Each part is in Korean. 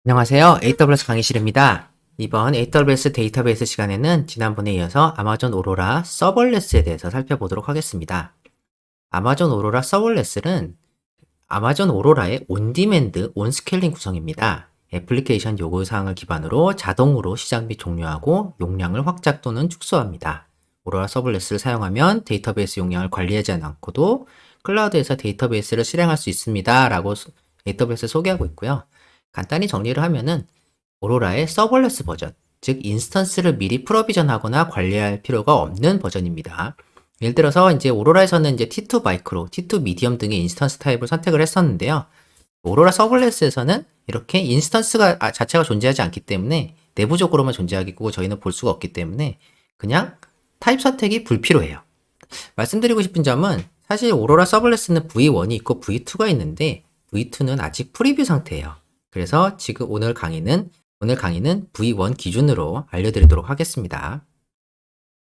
안녕하세요. AWS 강의실입니다. 이번 AWS 데이터베이스 시간에는 지난번에 이어서 아마존 오로라 서벌레스에 대해서 살펴보도록 하겠습니다. 아마존 오로라 서벌레스는 아마존 오로라의 온디맨드, 온스케일링 구성입니다. 애플리케이션 요구사항을 기반으로 자동으로 시작 및 종료하고 용량을 확장 또는 축소합니다. 오로라 서벌레스를 사용하면 데이터베이스 용량을 관리하지 않고도 클라우드에서 데이터베이스를 실행할 수 있습니다. 라고 AWS 소개하고 있고요. 간단히 정리를 하면은 오로라의 서벌레스 버전, 즉 인스턴스를 미리 프로비전하거나 관리할 필요가 없는 버전입니다. 예를 들어서 이제 오로라에서는 이제 T2 마이크로, T2 미디엄 등의 인스턴스 타입을 선택을 했었는데요. 오로라 서벌레스에서는 이렇게 인스턴스가 자체가 존재하지 않기 때문에 내부적으로만 존재하고 저희는 볼 수가 없기 때문에 그냥 타입 선택이 불필요해요. 말씀드리고 싶은 점은 사실 오로라 서벌레스는 V1이 있고 V2가 있는데 V2는 아직 프리뷰 상태예요. 그래서 지금 오늘 강의는 V1 기준으로 알려드리도록 하겠습니다.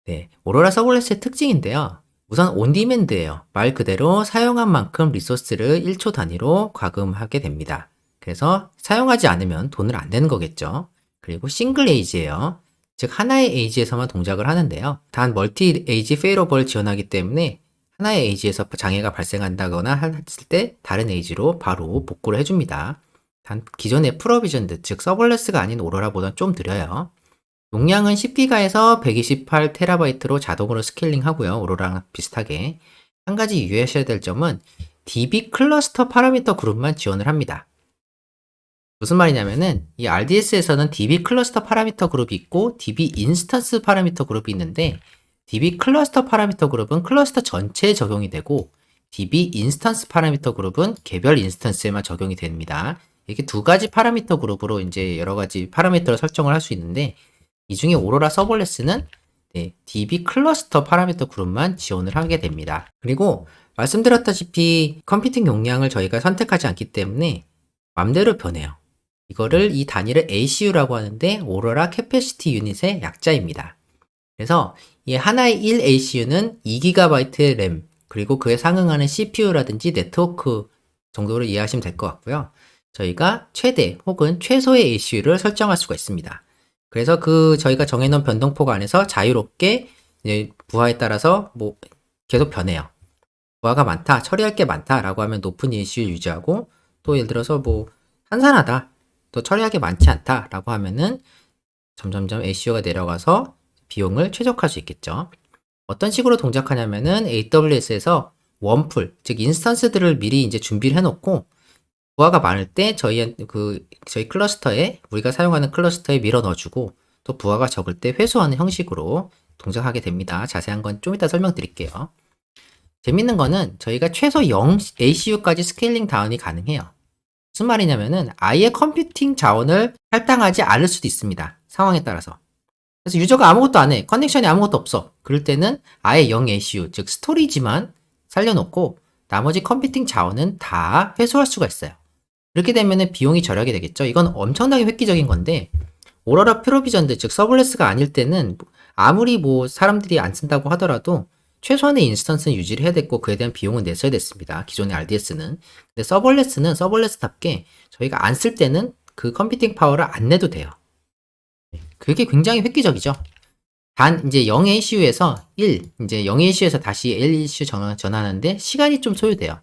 네, 오로라 서벌레스의 특징인데요. 우선 온디맨드예요. 말 그대로 사용한 만큼 리소스를 1초 단위로 과금하게 됩니다. 그래서 사용하지 않으면 돈을 안 내는 거겠죠. 그리고 싱글 에이지예요. 즉 하나의 에이지에서만 동작을 하는데요. 단 멀티 에이지 페일러블을 지원하기 때문에 하나의 에이지에서 장애가 발생한다거나 했을 때 다른 에이지로 바로 복구를 해줍니다. 단 기존의 프로비전드, 즉 서벌레스가 아닌 오로라보다는 좀 느려요. 용량은 10기가에서 128TB로 자동으로 스케일링 하고요. 오로라랑 비슷하게. 한 가지 유의하셔야 될 점은 DB 클러스터 파라미터 그룹만 지원을 합니다. 무슨 말이냐면은 이 RDS에서는 DB 클러스터 파라미터 그룹이 있고 DB 인스턴스 파라미터 그룹이 있는데 DB 클러스터 파라미터 그룹은 클러스터 전체에 적용이 되고 DB 인스턴스 파라미터 그룹은 개별 인스턴스에만 적용이 됩니다. 이렇게 두 가지 파라미터 그룹으로 이제 여러 가지 파라미터를 설정을 할 수 있는데 이 중에 오로라 서벌레스는 DB 클러스터 파라미터 그룹만 지원을 하게 됩니다. 그리고 말씀드렸다시피 컴퓨팅 용량을 저희가 선택하지 않기 때문에 맘대로 변해요. 이거를 이 단위를 ACU라고 하는데 오로라 캐패시티 유닛의 약자입니다. 그래서 이 하나의 1ACU는 2GB 램 그리고 그에 상응하는 CPU라든지 네트워크 정도로 이해하시면 될 것 같고요. 저희가 최대 혹은 최소의 ACU를 설정할 수가 있습니다. 그래서 저희가 정해놓은 변동폭 안에서 자유롭게 부하에 따라서 뭐 계속 변해요. 부하가 많다, 처리할 게 많다라고 하면 높은 ACU 유지하고 또 예를 들어서 뭐 한산하다, 또 처리할 게 많지 않다라고 하면은 점점점 ACU가 내려가서 비용을 최적화할 수 있겠죠. 어떤 식으로 동작하냐면은 AWS에서 원풀, 즉 인스턴스들을 미리 이제 준비를 해놓고 부하가 많을 때 저희 클러스터에 우리가 사용하는 클러스터에 밀어 넣어주고 또 부하가 적을 때 회수하는 형식으로 동작하게 됩니다. 자세한 건 좀 이따 설명드릴게요. 재밌는 거는 저희가 최소 0 ACU까지 스케일링 다운이 가능해요. 무슨 말이냐면은 아예 컴퓨팅 자원을 할당하지 않을 수도 있습니다. 상황에 따라서. 그래서 유저가 아무것도 안 해. 커넥션이 아무것도 없어. 그럴 때는 아예 0 ACU, 즉 스토리지만 살려놓고 나머지 컴퓨팅 자원은 다 회수할 수가 있어요. 이렇게 되면은 비용이 절약이 되겠죠. 이건 엄청나게 획기적인 건데 오로라 프로비전드, 즉 서벌레스가 아닐 때는 아무리 뭐 사람들이 안 쓴다고 하더라도 최소한의 인스턴스는 유지를 해야 됐고 그에 대한 비용은 냈어야 됐습니다. 기존의 RDS는. 근데 서벌레스는 서벌레스답게 저희가 안 쓸 때는 그 컴퓨팅 파워를 안 내도 돼요. 그게 굉장히 획기적이죠. 단 이제 0ACU에서 1, 이제 0ACU에서 다시 LACU 전환하는데 시간이 좀 소요돼요.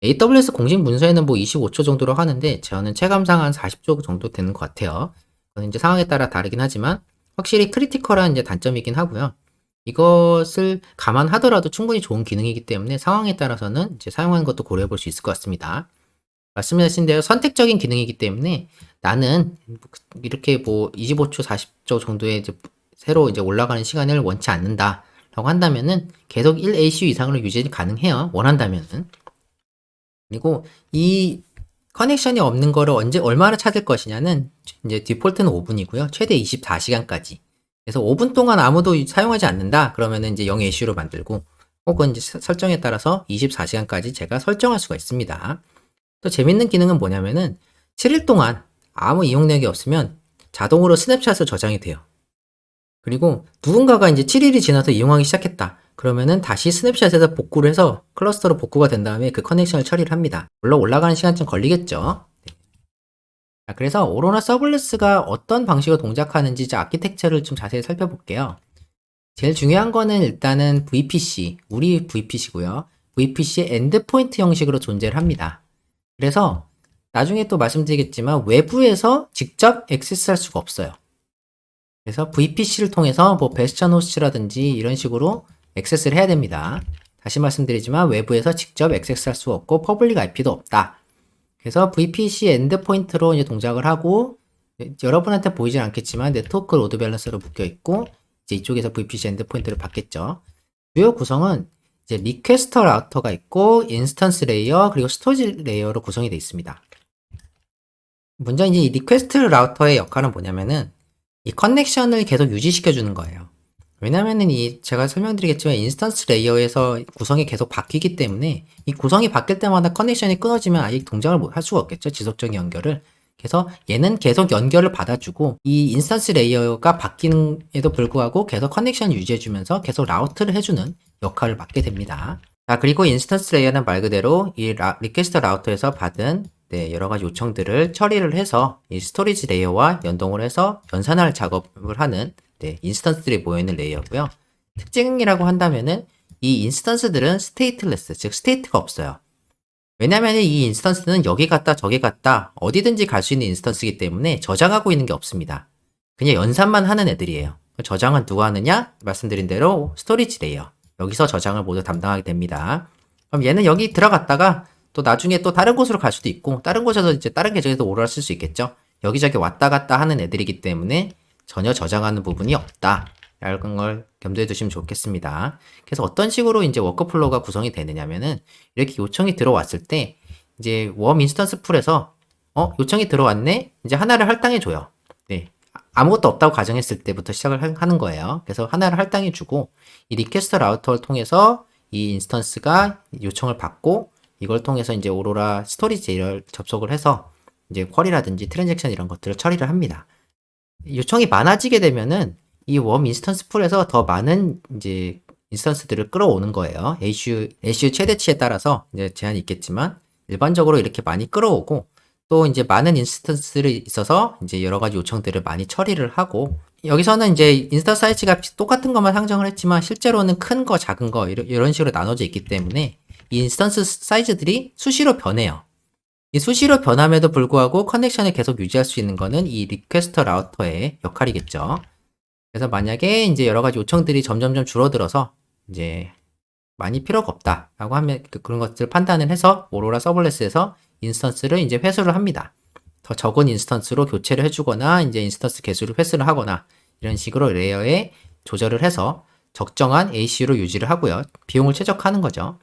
AWS 공식 문서에는 뭐 25초 정도로 하는데 저는 체감상 한 40초 정도 되는 것 같아요. 그건 이제 상황에 따라 다르긴 하지만 확실히 크리티컬한 이제 단점이긴 하고요. 이것을 감안하더라도 충분히 좋은 기능이기 때문에 상황에 따라서는 이제 사용하는 것도 고려해 볼 수 있을 것 같습니다. 말씀하신 대로 선택적인 기능이기 때문에 나는 이렇게 뭐 25초, 40초 정도의 이제 새로 이제 올라가는 시간을 원치 않는다라고 한다면은 계속 1ACU 이상으로 유지 가능해요. 원한다면은. 그리고 이 커넥션이 없는 거를 얼마나 찾을 것이냐는 이제 디폴트는 5분이고요. 최대 24시간까지. 그래서 5분 동안 아무도 사용하지 않는다. 그러면은 이제 0 ACU로 만들고 혹은 이제 설정에 따라서 24시간까지 제가 설정할 수가 있습니다. 또 재밌는 기능은 뭐냐면은 7일 동안 아무 이용력이 없으면 자동으로 스냅샷으로 저장이 돼요. 그리고 누군가가 이제 7일이 지나서 이용하기 시작했다. 그러면은 다시 스냅샷에서 복구를 해서 클러스터로 복구가 된 다음에 그 커넥션을 처리를 합니다. 물론 올라가는 시간 좀 걸리겠죠. 자, 그래서 오로라 서블레스가 어떤 방식으로 동작하는지 이제 아키텍처를 좀 자세히 살펴볼게요. 제일 중요한 거는 일단은 VPC, 우리 VPC고요. VPC 엔드포인트 형식으로 존재를 합니다. 그래서 나중에 또 말씀드리겠지만 외부에서 직접 액세스할 수가 없어요. 그래서 VPC를 통해서 뭐 베스천 호스트라든지 이런 식으로 액세스를 해야 됩니다. 다시 말씀드리지만 외부에서 직접 액세스할 수 없고 퍼블릭 IP도 없다. 그래서 VPC 엔드포인트로 이제 동작을 하고 여러분한테 보이진 않겠지만 네트워크 로드 밸런서로 묶여 있고 이제 이쪽에서 VPC 엔드포인트를 받겠죠. 주요 구성은 이제 리퀘스터 라우터가 있고 인스턴스 레이어 그리고 스토리지 레이어로 구성이 되어 있습니다. 먼저 이제 이 리퀘스트 라우터의 역할은 뭐냐면은 이 커넥션을 계속 유지시켜 주는 거예요. 왜냐면은 제가 설명드리겠지만 인스턴스 레이어에서 구성이 계속 바뀌기 때문에 이 구성이 바뀔 때마다 커넥션이 끊어지면 아예 동작을 할 수가 없겠죠. 지속적인 연결을. 그래서 얘는 계속 연결을 받아주고 이 인스턴스 레이어가 바뀌는에도 불구하고 계속 커넥션을 유지해주면서 계속 라우트를 해주는 역할을 맡게 됩니다. 자, 그리고 인스턴스 레이어는 말 그대로 이 리퀘스트 라우터에서 받은 여러 가지 요청들을 처리를 해서 이 스토리지 레이어와 연동을 해서 연산할 작업을 하는 인스턴스들이 모여있는 레이어고요. 특징이라고 한다면은 이 인스턴스들은 스테이트레스, 즉 스테이트가 없어요. 왜냐면 이 인스턴스는 여기 갔다 저기 갔다 어디든지 갈 수 있는 인스턴스이기 때문에 저장하고 있는 게 없습니다. 그냥 연산만 하는 애들이에요. 저장은 누가 하느냐? 말씀드린 대로 스토리지 레이어. 여기서 저장을 모두 담당하게 됩니다. 그럼 얘는 여기 들어갔다가 또 나중에 또 다른 곳으로 갈 수도 있고 다른 곳에서 이제 다른 계정에서 오로라 쓸 수 있겠죠. 여기저기 왔다 갔다 하는 애들이기 때문에 전혀 저장하는 부분이 없다. 라는 걸 염두에 두시면 좋겠습니다. 그래서 어떤 식으로 이제 워크플로우가 구성이 되느냐면은 이렇게 요청이 들어왔을 때 이제 웜 인스턴스 풀에서 요청이 들어왔네? 이제 하나를 할당해줘요. 네. 아무것도 없다고 가정했을 때부터 시작을 하는 거예요. 그래서 하나를 할당해주고 이 리퀘스트 라우터를 통해서 이 인스턴스가 요청을 받고 이걸 통해서 이제 오로라 스토리지를 접속을 해서 이제 쿼리라든지 트랜잭션 이런 것들을 처리를 합니다. 요청이 많아지게 되면은 이 웜 인스턴스 풀에서 더 많은 이제 인스턴스들을 끌어오는 거예요. ACU 최대치에 따라서 이제 제한이 있겠지만 일반적으로 이렇게 많이 끌어오고 또 이제 많은 인스턴스들이 있어서 이제 여러 가지 요청들을 많이 처리를 하고 여기서는 이제 인스턴스 사이즈가 똑같은 것만 상정을 했지만 실제로는 큰 거, 작은 거 이런 식으로 나눠져 있기 때문에 이 인스턴스 사이즈들이 수시로 변해요. 이 수시로 변함에도 불구하고 커넥션을 계속 유지할 수 있는 거는 이 리퀘스터 라우터의 역할이겠죠. 그래서 만약에 이제 여러 가지 요청들이 점점점 줄어들어서 이제 많이 필요가 없다라고 하면 그런 것들을 판단을 해서 오로라 서블레스에서 인스턴스를 이제 회수를 합니다. 더 적은 인스턴스로 교체를 해주거나 이제 인스턴스 개수를 회수를 하거나 이런 식으로 레이어에 조절을 해서 적정한 ACU로 유지를 하고요. 비용을 최적화하는 거죠.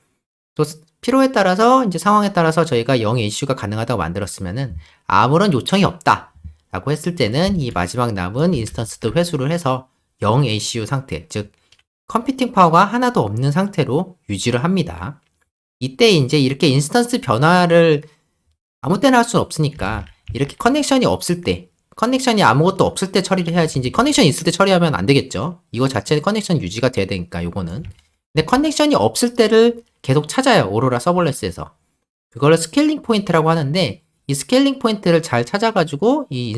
또 필요에 따라서 이제 상황에 따라서 저희가 0 ACU가 가능하다고 만들었으면은 아무런 요청이 없다 라고 했을 때는 이 마지막 남은 인스턴스도 회수를 해서 0 ACU 상태, 즉 컴퓨팅 파워가 하나도 없는 상태로 유지를 합니다. 이때 이제 이렇게 인스턴스 변화를 아무 때나 할 수는 없으니까 이렇게 커넥션이 없을 때, 커넥션이 아무것도 없을 때 처리를 해야지 이제 커넥션이 있을 때 처리하면 안 되겠죠. 이거 자체는 커넥션 유지가 돼야 되니까 요거는. 근데 커넥션이 없을 때를 계속 찾아요. 오로라 서블레스에서. 그거를 스케일링 포인트라고 하는데 이 스케일링 포인트를 잘 찾아가지고 이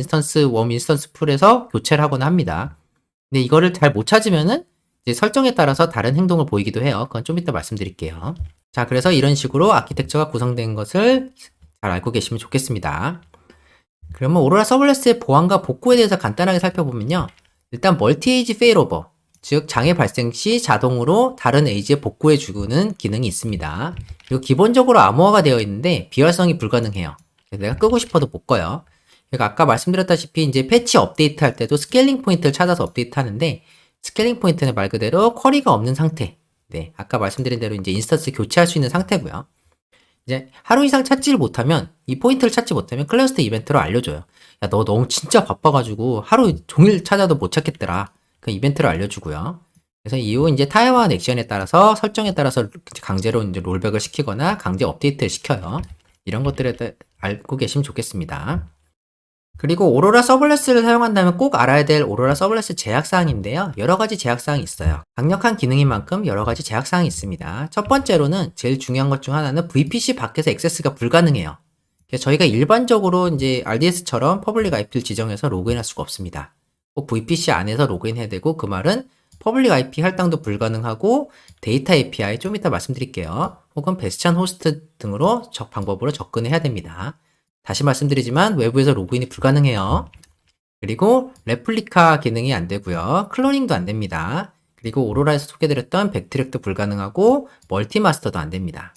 웜 인스턴스 풀에서 교체를 하거나 합니다. 근데 이거를 잘 못 찾으면은 이제 설정에 따라서 다른 행동을 보이기도 해요. 그건 좀 이따 말씀드릴게요. 자, 그래서 이런 식으로 아키텍처가 구성된 것을 잘 알고 계시면 좋겠습니다. 그러면 오로라 서블레스의 보안과 복구에 대해서 간단하게 살펴보면요. 일단 멀티 에이지 페일오버, 즉 장애 발생 시 자동으로 다른 에이지에 복구해주는 기능이 있습니다. 그리고 기본적으로 암호화가 되어 있는데 비활성이 불가능해요. 내가 끄고 싶어도 못 꺼요. 그러니까 아까 말씀드렸다시피 이제 패치 업데이트 할 때도 스케일링 포인트를 찾아서 업데이트 하는데 스케일링 포인트는 말 그대로 쿼리가 없는 상태. 네, 아까 말씀드린 대로 이제 인스턴스 교체할 수 있는 상태고요. 이제 하루 이상 찾지를 못하면 이 포인트를 찾지 못하면 클러스터 이벤트로 알려줘요. 야, 너 너무 진짜 바빠가지고 하루 종일 찾아도 못 찾겠더라. 그 이벤트를 알려주고요. 그래서 이후 이제 타이어와 액션에 따라서 설정에 따라서 강제로 이제 롤백을 시키거나 강제 업데이트를 시켜요. 이런 것들에 알고 계시면 좋겠습니다. 그리고 오로라 서블레스를 사용한다면 꼭 알아야 될 오로라 서블레스 제약사항인데요. 여러 가지 제약사항이 있어요. 강력한 기능인 만큼 여러 가지 제약사항이 있습니다. 첫 번째로는 제일 중요한 것 중 하나는 VPC 밖에서 액세스가 불가능해요. 그래서 저희가 일반적으로 이제 RDS처럼 퍼블릭 IP를 지정해서 로그인할 수가 없습니다. 꼭 VPC 안에서 로그인해야 되고, 그 말은 퍼블릭 IP 할당도 불가능하고 데이터 API 좀 이따 말씀드릴게요. 혹은 베스찬 호스트 등으로 방법으로 접근해야 됩니다. 다시 말씀드리지만 외부에서 로그인이 불가능해요. 그리고 레플리카 기능이 안 되고요. 클로닝도 안 됩니다. 그리고 오로라에서 소개드렸던 백트랙도 불가능하고 멀티마스터도 안 됩니다.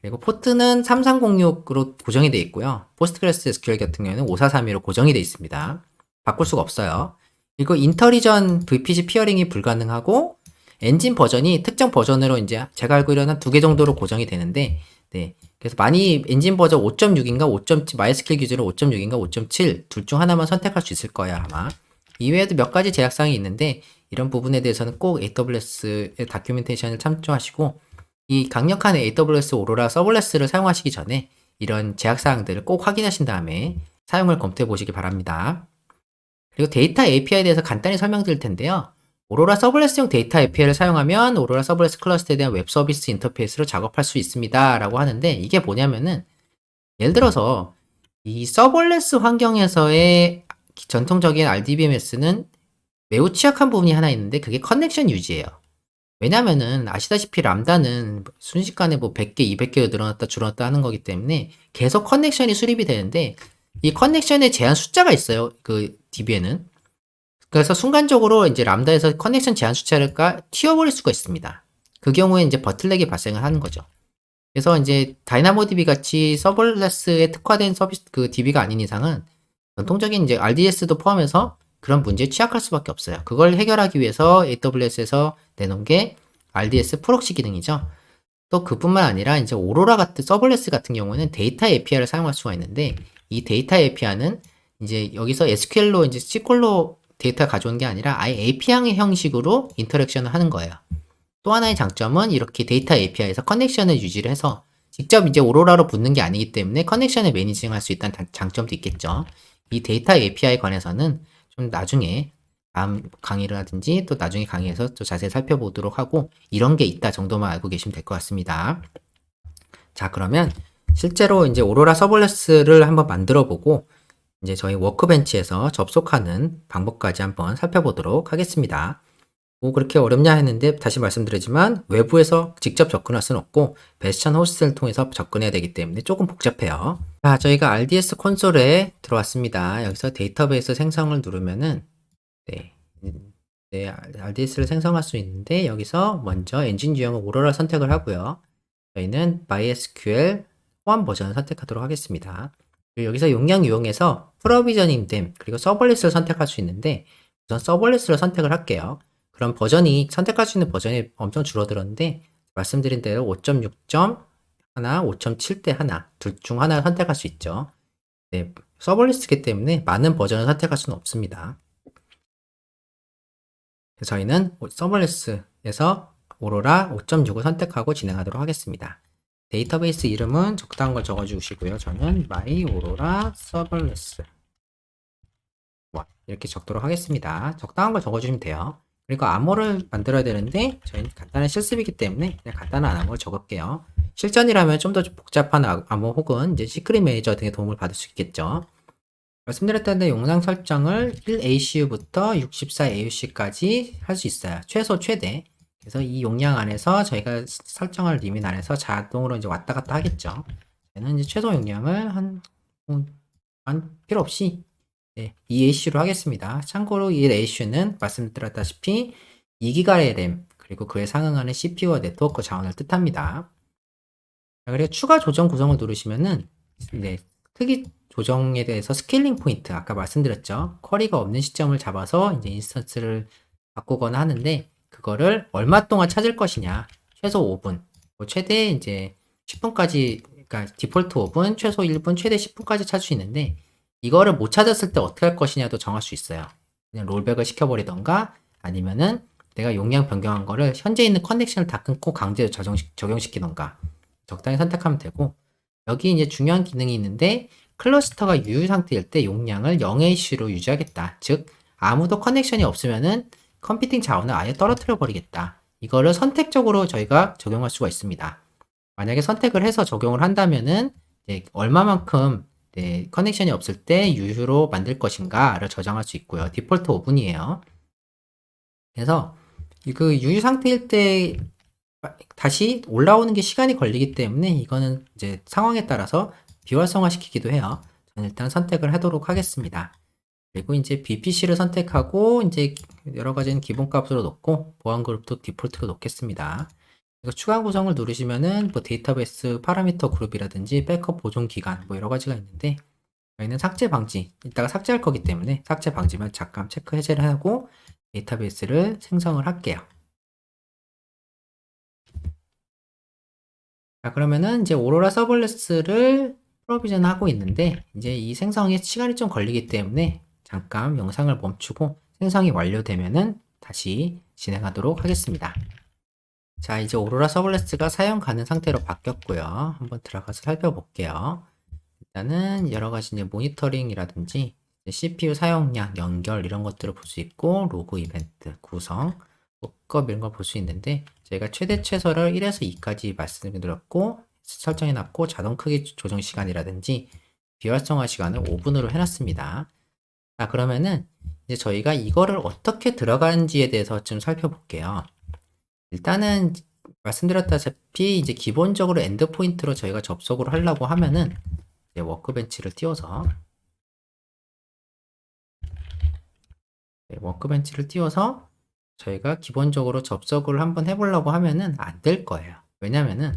그리고 포트는 3306으로 고정이 되어 있고요. 포스트그레스 SQL 같은 경우에는 5432로 고정이 되어 있습니다. 바꿀 수가 없어요. 그리고 인터리전 VPC 피어링이 불가능하고 엔진 버전이 특정 버전으로 이제 제가 알기로는 2개 정도로 고정이 되는데, 네. 그래서 많이 엔진 버전 5.6인가 5.7, MySQL 기준으로 5.6인가 5.7 둘 중 하나만 선택할 수 있을 거예요, 아마. 이외에도 몇 가지 제약사항이 있는데 이런 부분에 대해서는 꼭 AWS의 다큐멘테이션을 참조하시고 이 강력한 AWS 오로라 서블레스를 사용하시기 전에 이런 제약사항들을 꼭 확인하신 다음에 사용을 검토해 보시기 바랍니다. 그리고 데이터 API에 대해서 간단히 설명드릴 텐데요. 오로라 서블레스용 데이터 API를 사용하면 오로라 서블레스 클러스터에 대한 웹 서비스 인터페이스로 작업할 수 있습니다. 라고 하는데 이게 뭐냐면은 예를 들어서 이 서블레스 환경에서의 전통적인 RDBMS는 매우 취약한 부분이 하나 있는데 그게 커넥션 유지예요. 왜냐면은 아시다시피 람다는 순식간에 뭐 100개, 200개가 늘어났다 줄어났다 하는 거기 때문에 계속 커넥션이 수립이 되는데 이 커넥션의 제한 숫자가 있어요. 그 DB에는. 그래서 순간적으로 이제 람다에서 커넥션 제한 숫자를 튀어버릴 수가 있습니다. 그 경우에 이제 버틀렉이 발생을 하는 거죠. 그래서 이제 다이나모DB 같이 서블레스에 특화된 서비스 그 DB가 아닌 이상은 전통적인 이제 RDS도 포함해서 그런 문제에 취약할 수밖에 없어요. 그걸 해결하기 위해서 AWS에서 내놓은 게 RDS 프록시 기능이죠. 또 그뿐만 아니라 이제 오로라 같은 서블레스 같은 경우는 데이터 API를 사용할 수가 있는데 이 데이터 API는 이제 여기서 SQL로 이제 SQL로 데이터 가져온 게 아니라 아예 API 형식으로 인터랙션을 하는 거예요. 또 하나의 장점은 이렇게 데이터 API에서 커넥션을 유지를 해서 직접 이제 오로라로 붙는 게 아니기 때문에 커넥션을 매니징할 수 있다는 장점도 있겠죠. 이 데이터 API에 관해서는 좀 나중에 다음 강의라든지 또 나중에 강의에서 또 자세히 살펴보도록 하고 이런 게 있다 정도만 알고 계시면 될 것 같습니다. 자, 그러면 실제로 이제 오로라 서블레스를 한번 만들어 보고 이제 저희 워크벤치에서 접속하는 방법까지 한번 살펴보도록 하겠습니다. 뭐 그렇게 어렵냐 했는데 다시 말씀드리지만 외부에서 직접 접근할 수는 없고 베스찬 호스트를 통해서 접근해야 되기 때문에 조금 복잡해요. 자, 저희가 RDS 콘솔에 들어왔습니다. 여기서 데이터베이스 생성을 누르면은 RDS를 생성할 수 있는데 여기서 먼저 엔진 유형을 오로라 선택을 하고요. 저희는 MySQL 호환 버전을 선택하도록 하겠습니다. 그리고 여기서 용량 이용해서 프로비저닝 됨 그리고 서블리스를 선택할 수 있는데 우선 서블리스를 선택을 할게요. 그럼 버전이 선택할 수 있는 버전이 엄청 줄어들었는데 말씀드린 대로 5.6. 하나, 5.7대 하나 둘 중 하나를 선택할 수 있죠. 네, 서블리스트이기 때문에 많은 버전을 선택할 수는 없습니다. 그래서 저희는 서블리스에서 오로라 5.6을 선택하고 진행하도록 하겠습니다. 데이터베이스 이름은 적당한 걸 적어주시고요. 저는 my aurora serverless 이렇게 적도록 하겠습니다. 적당한 걸 적어주시면 돼요. 그리고 암호를 만들어야 되는데 저희는 간단한 실습이기 때문에 그냥 간단한 암호를 적을게요. 실전이라면 좀 더 복잡한 암호 혹은 이제 시크릿 매니저 등의 도움을 받을 수 있겠죠. 말씀드렸던 데 용량 설정을 1ACU부터 64AUC까지 할 수 있어요. 최소 최대. 그래서 이 용량 안에서 저희가 설정할 리밋 안에서 자동으로 이제 왔다 갔다 하겠죠. 저는 이제 최소 용량을 한 필요 없이 2ACU로 하겠습니다. 참고로 이 ACU는 말씀드렸다시피 2기가의 램 그리고 그에 상응하는 CPU와 네트워크 자원을 뜻합니다. 그리고 추가 조정 구성을 누르시면은 크기 조정에 대해서 스케일링 포인트 아까 말씀드렸죠. 쿼리가 없는 시점을 잡아서 이제 인스턴스를 바꾸거나 하는데 그거를 얼마 동안 찾을 것이냐. 최소 5분, 최대 이제 10분까지 그러니까 디폴트 5분, 최소 1분, 최대 10분까지 찾을 수 있는데 이거를 못 찾았을 때 어떻게 할 것이냐도 정할 수 있어요. 그냥 롤백을 시켜버리던가 아니면은 내가 용량 변경한 거를 현재 있는 커넥션을 다 끊고 강제로 적용시키던가 적당히 선택하면 되고 여기 이제 중요한 기능이 있는데 클러스터가 유효 상태일 때 용량을 0AC로 유지하겠다. 즉 아무도 커넥션이 없으면은 컴퓨팅 자원을 아예 떨어뜨려 버리겠다. 이거를 선택적으로 저희가 적용할 수가 있습니다. 만약에 선택을 해서 적용을 한다면은 이제 얼마만큼 네, 커넥션이 없을 때 유효로 만들 것인가를 저장할 수 있고요. 디폴트 5분이에요. 그래서 그 유효 상태일 때 다시 올라오는 게 시간이 걸리기 때문에 이거는 이제 상황에 따라서 비활성화 시키기도 해요. 저는 일단 선택을 하도록 하겠습니다. 그리고 이제 BPC를 선택하고 이제 여러 가지는 기본값으로 놓고 보안 그룹도 디폴트로 놓겠습니다. 이거 추가 구성을 누르시면은 뭐 데이터베이스 파라미터 그룹이라든지 백업 보존 기간 뭐 여러 가지가 있는데 저희는 삭제 방지 이따가 삭제할 거기 때문에 삭제 방지만 잠깐 체크 해제를 하고 데이터베이스를 생성을 할게요. 자, 그러면은 이제 오로라 서벌레스를 프로비전 하고 있는데 이제 이 생성에 시간이 좀 걸리기 때문에 잠깐 영상을 멈추고 생성이 완료되면은 다시 진행하도록 하겠습니다. 자, 이제 오로라 서벌레스가 사용 가능 상태로 바뀌었고요. 한번 들어가서 살펴볼게요. 일단은 여러 가지 이제 모니터링이라든지 CPU 사용량, 연결 이런 것들을 볼 수 있고 로그 이벤트, 구성, 복업 이런 걸 볼 수 있는데 저희가 최대 최소를 1에서 2까지 말씀드렸고 설정해놨고 자동 크기 조정 시간이라든지 비활성화 시간을 5분으로 해놨습니다. 자, 그러면은 이제 저희가 이거를 어떻게 들어가는지에 대해서 좀 살펴볼게요. 일단은 말씀드렸다시피 이제 기본적으로 엔드포인트로 저희가 접속을 하려고 하면은 이제 워크벤치를 띄워서 워크벤치를 띄워서 저희가 기본적으로 접속을 한번 해보려고 하면은 안 될 거예요. 왜냐면은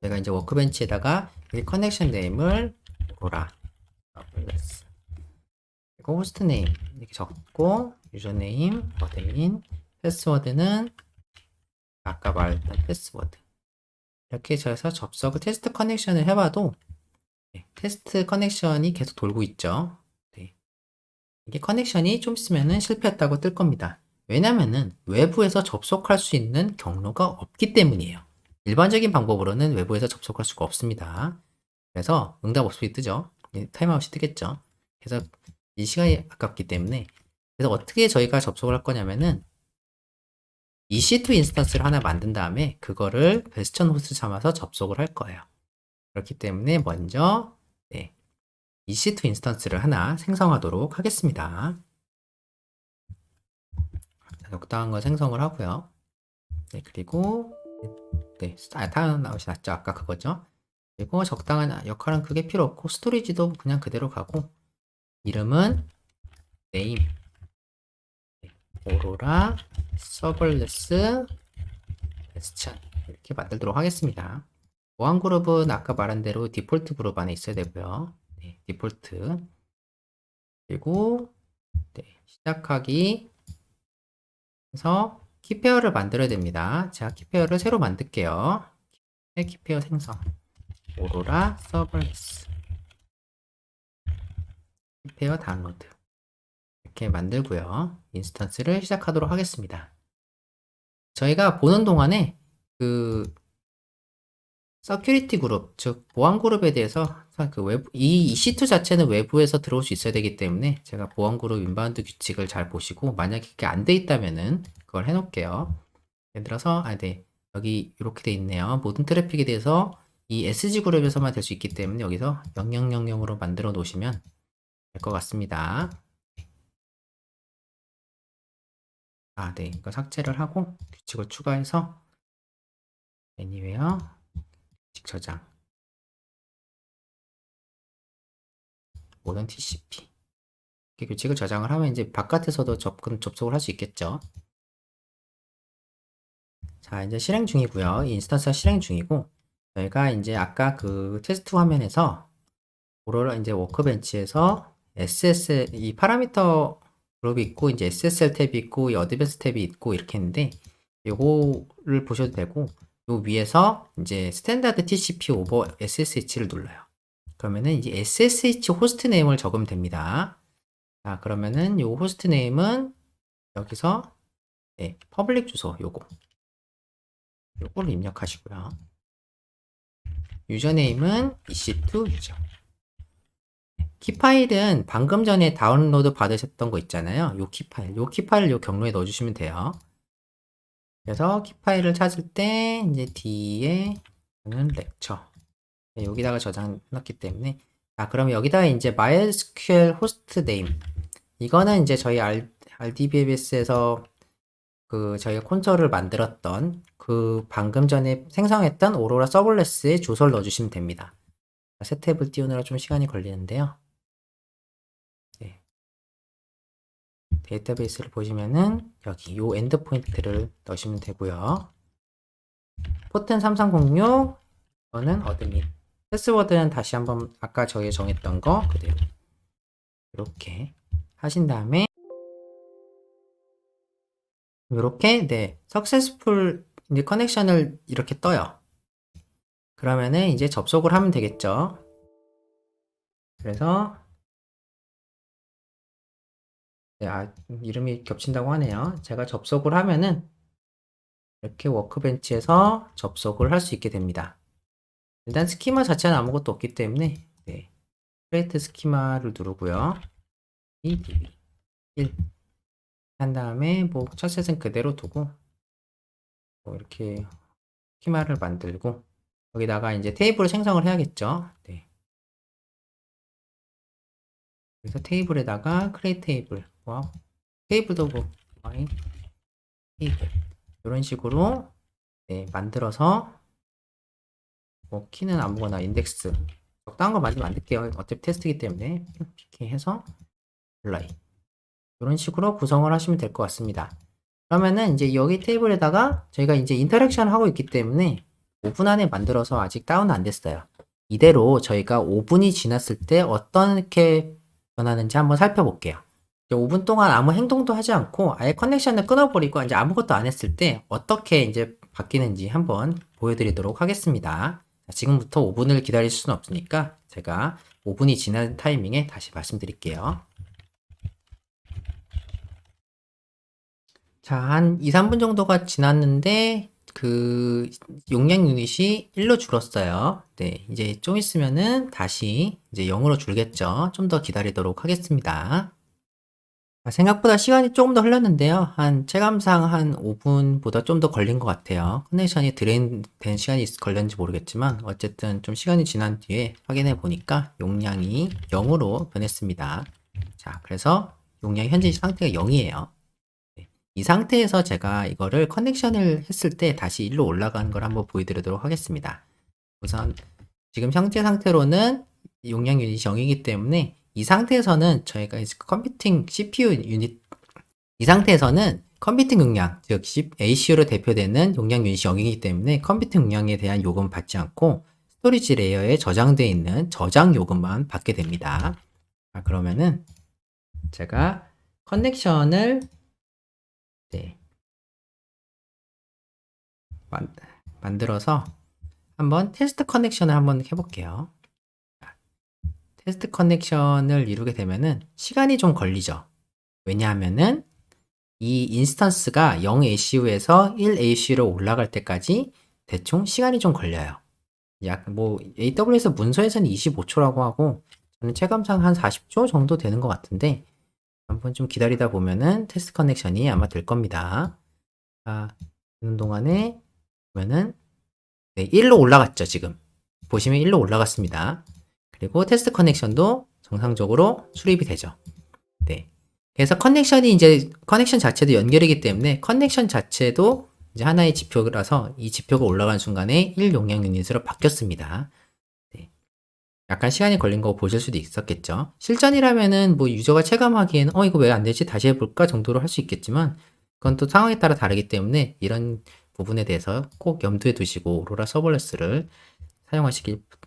제가 이제 워크벤치에다가 이 커넥션 네임을 오로라 그리고 호스트 네임 이렇게 적고 유저 네임, 어드민, 패스워드는 아까 말했던 패스워드 이렇게 해서 접속을 테스트 커넥션을 해봐도 테스트 커넥션이 계속 돌고 있죠. 네. 이게 커넥션이 좀 있으면은 실패했다고 뜰 겁니다. 왜냐면은 외부에서 접속할 수 있는 경로가 없기 때문이에요. 일반적인 방법으로는 외부에서 접속할 수가 없습니다. 그래서 응답 없이 뜨죠. 타임아웃이 뜨겠죠. 그래서 이 시간이 아깝기 때문에 그래서 어떻게 저희가 접속을 할 거냐면은 EC2 인스턴스를 하나 만든 다음에 그거를 베스천 호스트 삼아서 접속을 할 거예요. 그렇기 때문에 먼저 EC2 인스턴스를 하나 생성하도록 하겠습니다. 적당한 거 생성을 하고요. 네, 그리고 타임아웃이 났죠. 아까 그거죠. 그리고 적당한 역할은 크게 필요 없고 스토리지도 그냥 그대로 가고 이름은 네임 오로라 서벌레스 베스천 이렇게 만들도록 하겠습니다. 보안 그룹은 아까 말한 대로 디폴트 그룹 안에 있어야 되고요. 네, 디폴트 그리고 시작하기 해서 키페어를 만들어야 됩니다. 자, 키페어를 새로 만들게요. 키페어 생성 오로라 서벌레스 키페어 다운로드 이렇게 만들고요. 인스턴스를 시작하도록 하겠습니다. 저희가 보는 동안에 그 서큐리티 그룹, 즉 보안 그룹에 대해서 그 외부, 이 EC2 자체는 외부에서 들어올 수 있어야 되기 때문에 제가 보안 그룹 인바운드 규칙을 잘 보시고 만약에 그게 안 돼 있다면은 그걸 해놓을게요. 예를 들어서 여기 이렇게 돼 있네요. 모든 트래픽에 대해서 이 SG 그룹에서만 될 수 있기 때문에 여기서 0000으로 만들어 놓으시면 될 것 같습니다. 이거 삭제를 하고 규칙을 추가해서 애니웨어 규칙 저장 모든 TCP 이렇게 규칙을 저장을 하면 이제 바깥에서도 접속을 할 수 있겠죠. 자, 이제 실행 중이고요. 인스턴스가 실행 중이고 저희가 이제 아까 그 테스트 화면에서 오로라 이제 워크벤치에서 SSL 이 파라미터 그룹이 있고 이제 SSL 탭이 있고 이 어드밴스 탭이 있고 이렇게 했는데 요거를 보셔도 되고 요 위에서 이제 스탠다드 TCP 오버 SSH를 눌러요. 그러면은 이제 SSH 호스트 네임을 적으면 됩니다. 자, 그러면은 요 호스트 네임은 여기서 퍼블릭 주소 요거를 입력하시고요. 유저네임은 EC2 유저. 키 파일은 방금 전에 다운로드 받으셨던 거 있잖아요. 요 키 파일 요 경로에 넣어주시면 돼요. 그래서 키 파일을 찾을 때 이제 D에 는 렉처. 네, 여기다가 저장해놨기 때문에. 자, 그럼 여기다가 이제 MySQL 호스트 네임. 이거는 이제 저희 RDBMS에서 그 저희가 콘솔을 만들었던 그 방금 전에 생성했던 오로라 서블레스에 주소를 넣어주시면 됩니다. 새 탭을 띄우느라 좀 시간이 걸리는데요. 네. 데이터베이스를 보시면은 여기 요 엔드포인트를 넣으시면 되고요. 포트는 3306, 이거는 어드민. 패스워드는 다시 한번 아까 저희 정했던 거 그대로 이렇게 하신 다음에 이렇게 네 석세스풀 커넥션을 이렇게 떠요. 그러면은 이제 접속을 하면 되겠죠. 그래서 네, 이름이 겹친다고 하네요. 제가 접속을 하면은 이렇게 워크벤치에서 접속을 할 수 있게 됩니다. 일단 스키마 자체는 아무것도 없기 때문에 네, 크레이트 스키마를 누르고요. EDB 1 한 다음에 뭐 첫셋은 그대로 두고 뭐 이렇게 스키마를 만들고 여기다가 이제 테이블을 생성을 해야겠죠. 네. 그래서 테이블에다가 크레이트 테이블, 테이블도 뭐 테이블 이런 식으로 네, 만들어서 뭐 키는 아무거나 인덱스 적당한 거 많이 만들게요. 어차피 테스트이기 때문에 이렇게 해서 apply 이런 식으로 구성을 하시면 될 것 같습니다. 그러면은 이제 여기 테이블에다가 저희가 이제 인터랙션을 하고 있기 때문에 5분 안에 만들어서 아직 다운 안 됐어요. 이대로 저희가 5분이 지났을 때 어떻게 변하는지 한번 살펴볼게요. 5분 동안 아무 행동도 하지 않고 아예 커넥션을 끊어버리고 이제 아무것도 안 했을 때 어떻게 이제 바뀌는지 한번 보여드리도록 하겠습니다. 지금부터 5분을 기다릴 수는 없으니까 제가 5분이 지난 타이밍에 다시 말씀드릴게요. 자, 한 2, 3분 정도가 지났는데 그 용량 유닛이 1로 줄었어요. 네, 이제 좀 있으면은 다시 이제 0으로 줄겠죠. 좀 더 기다리도록 하겠습니다. 생각보다 시간이 조금 더 흘렀는데요. 한 체감상 한 5분보다 좀 더 걸린 것 같아요. 커넥션이 드레인 된 시간이 걸렸는지 모르겠지만 어쨌든 좀 시간이 지난 뒤에 확인해 보니까 용량이 0으로 변했습니다. 자, 그래서 용량 현재 상태가 0이에요. 이 상태에서 제가 이거를 커넥션을 했을 때 다시 1로 올라가는 걸 한번 보여드리도록 하겠습니다. 우선 지금 현재 상태로는 용량 유닛이 0이기 때문에 이 상태에서는 저희가 이제 컴퓨팅 CPU 유닛 이 상태에서는 컴퓨팅 용량 즉 ACU로 대표되는 용량 유닛이 0이기 때문에 컴퓨팅 용량에 대한 요금 받지 않고 스토리지 레이어에 저장되어 있는 저장 요금만 받게 됩니다. 그러면은 제가 커넥션을 네, 만들어서 한번 테스트 커넥션을 한번 해볼게요. 테스트 커넥션을 이루게 되면은 시간이 좀 걸리죠. 왜냐하면은 이 인스턴스가 0ACU에서 1ACU로 올라갈 때까지 대충 시간이 좀 걸려요. 약 뭐 AWS 문서에서는 25초라고 하고 저는 체감상 한 40초 정도 되는 것 같은데 한번 좀 기다리다 보면은 테스트 커넥션이 아마 될 겁니다. 자, 되는 동안에 보면은 네, 1로 올라갔죠, 지금. 보시면 1로 올라갔습니다. 그리고 테스트 커넥션도 정상적으로 수립이 되죠. 네. 그래서 커넥션 자체도 연결이기 때문에 커넥션 자체도 이제 하나의 지표라서 이 지표가 올라가는 순간에 1 용량 유닛으로 바뀌었습니다. 네. 약간 시간이 걸린 거 보실 수도 있었겠죠. 실전이라면은 뭐 유저가 체감하기에는 이거 왜 안 되지? 다시 해볼까? 정도로 할 수 있겠지만 그건 또 상황에 따라 다르기 때문에 이런 부분에 대해서 꼭 염두에 두시고 오로라 서벌레스를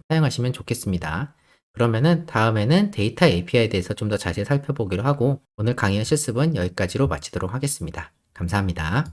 사용하시면 좋겠습니다. 그러면은 다음에는 데이터 API에 대해서 좀 더 자세히 살펴보기로 하고 오늘 강의의 실습은 여기까지로 마치도록 하겠습니다. 감사합니다.